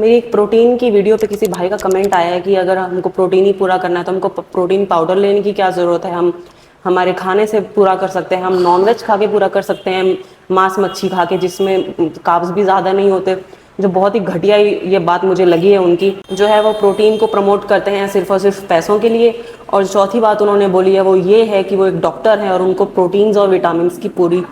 मेरी एक प्रोटीन की वीडियो पे किसी भाई का कमेंट आया है कि अगर हमको प्रोटीन ही पूरा करना है तो हमको प्रोटीन पाउडर लेने की क्या ज़रूरत है, हम हमारे खाने से पूरा कर सकते हैं, हम नॉनवेज खा के पूरा कर सकते हैं, मांस मच्छी खा के जिसमें कार्ब्स भी ज़्यादा नहीं होते। जो बहुत ही घटिया ये बात मुझे लगी है उनकी, जो है वो प्रोटीन को प्रमोट करते हैं सिर्फ और सिर्फ पैसों के लिए। और चौथी बात उन्होंने बोली है वो ये है कि वो एक डॉक्टर है और उनको प्रोटीन्स और विटामिन की पूरी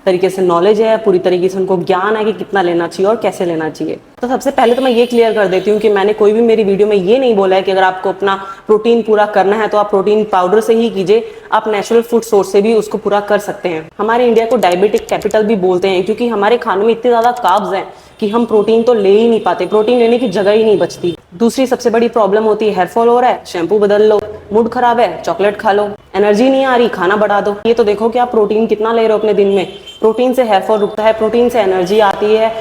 तरीके से नॉलेज है, पूरी तरीके से उनको ज्ञान है कि कितना लेना चाहिए और कैसे लेना चाहिए। तो सबसे पहले तो मैं ये क्लियर कर देती हूँ कि मैंने कोई भी मेरी वीडियो में ये नहीं बोला है कि अगर आपको अपना प्रोटीन पूरा करना है तो आप प्रोटीन पाउडर से ही कीजिए, आप नेचुरल फूड सोर्स से भी उसको पूरा कर सकते हैं। हमारे इंडिया को डायबिटिक कैपिटल भी बोलते हैं क्योंकि हमारे खाने में इतने ज़्यादा कार्ब्स हैं कि हम प्रोटीन तो ले ही नहीं पाते, प्रोटीन लेने की जगह ही नहीं बचती। दूसरी सबसे बड़ी प्रॉब्लम होती है हेयर फॉल हो रहा है, शैम्पू बदल लो, मूड खराब है, चॉकलेट खा लो, एनर्जी नहीं आ रही, खाना बढ़ा दो। ये तो देखो कि आप प्रोटीन कितना ले रहे हो अपने दिन में। प्रोटीन से हेयर फॉल रुकता है, प्रोटीन से एनर्जी आती है,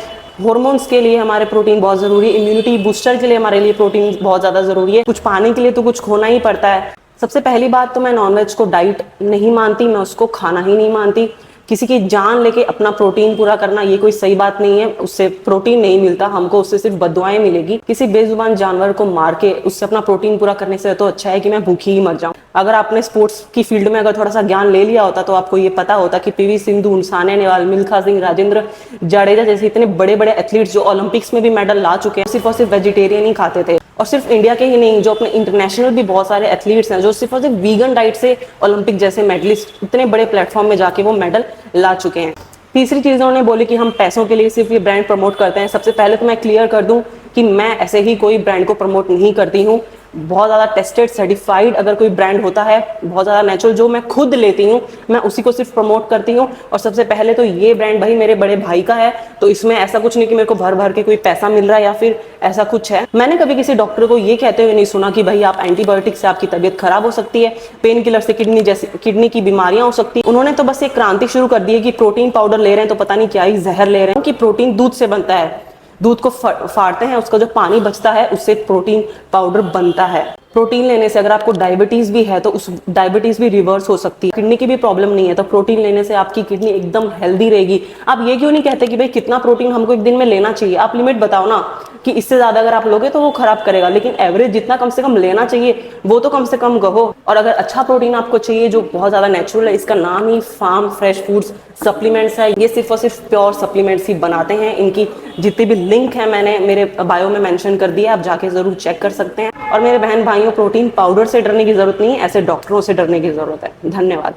हॉर्मोन्स के लिए हमारे प्रोटीन बहुत जरूरी है, इम्यूनिटी बूस्टर के लिए हमारे लिए प्रोटीन बहुत ज्यादा जरूरी है। कुछ पाने के लिए तो कुछ खोना ही पड़ता है। सबसे पहली बात तो मैं नॉनवेज को डाइट नहीं मानती, मैं उसको खाना ही नहीं मानती। किसी की जान लेके अपना प्रोटीन पूरा करना ये कोई सही बात नहीं है, उससे प्रोटीन नहीं मिलता, हमको उससे सिर्फ बददुआएं मिलेगी। किसी बेजुबान जानवर को मार के उससे अपना प्रोटीन पूरा करने से तो अच्छा है कि मैं भूखी ही मर जाऊं। अगर आपने स्पोर्ट्स की फील्ड में अगर थोड़ा सा ज्ञान ले लिया होता तो आपको ये पता होता कि पीवी सिंधु, सानिया नेहवाल, मिल्खा सिंह, राजेंद्र जडेजा जैसे इतने बड़े बड़े एथलीट्स जो ओलंपिक्स में भी मेडल ला चुके हैं, सिर्फ और सिर्फ वेजिटेरियन ही खाते थे। और सिर्फ इंडिया के ही नहीं, जो अपने इंटरनेशनल भी बहुत सारे एथलीट्स हैं जो सिर्फ और सिर्फ वीगन डाइट से ओलंपिक जैसे मेडलिस्ट इतने बड़े प्लेटफॉर्म में जाके वो मेडल ला चुके हैं। तीसरी चीज उन्होंने बोली कि हम पैसों के लिए सिर्फ ये ब्रांड प्रमोट करते हैं। सबसे पहले तो मैं क्लियर कर दूं कि मैं ऐसे ही कोई ब्रांड को प्रमोट नहीं करती हूँ। बहुत ज़्यादा टेस्टेड सर्टिफाइड अगर कोई ब्रांड होता है, बहुत ज़्यादा नेचुरल, जो मैं खुद लेती हूँ, मैं उसी को सिर्फ प्रमोट करती हूँ। और सबसे पहले तो ये ब्रांड भाई मेरे बड़े भाई का है, तो इसमें ऐसा कुछ नहीं कि मेरे को भर भर के कोई पैसा मिल रहा है या फिर ऐसा कुछ है। मैंने कभी किसी डॉक्टर को ये कहते हुए नहीं सुना कि भाई आप एंटीबायोटिक से आपकी तबीयत खराब हो सकती है, पेन किलर से किडनी की बीमारियां हो सकती है। उन्होंने तो बस एक क्रांति शुरू कर दी है कि प्रोटीन पाउडर ले रहे हैं तो पता नहीं क्या ही जहर ले रहे हैं। कि प्रोटीन दूध से बनता है, दूध को फाड़ते हैं, उसका जो पानी बचता है उससे प्रोटीन पाउडर बनता है। प्रोटीन लेने से अगर आपको डायबिटीज भी है तो उस डायबिटीज भी रिवर्स हो सकती है। किडनी की भी प्रॉब्लम नहीं है तो प्रोटीन लेने से आपकी किडनी एकदम हेल्दी रहेगी। आप ये क्यों नहीं कहते कि भाई कितना प्रोटीन हमको एक दिन में लेना चाहिए? आप लिमिट बताओ ना कि इससे ज्यादा अगर आप लोगे तो वो खराब करेगा, लेकिन एवरेज जितना कम से कम लेना चाहिए वो तो कम से कम कहो। और अगर अच्छा प्रोटीन आपको चाहिए जो बहुत ज्यादा नेचुरल है, इसका नाम ही फार्म फ्रेश फूड्स सप्लीमेंट्स है। ये सिर्फ और सिर्फ प्योर सप्लीमेंट्स ही बनाते हैं। इनकी जितनी भी लिंक है मैंने मेरे बायो में मेंशन कर दिया, आप जाके जरूर चेक कर सकते हैं। और मेरे बहन भाइयों, प्रोटीन पाउडर से डरने की जरूरत नहीं है, ऐसे डॉक्टरों से डरने की जरूरत है। धन्यवाद।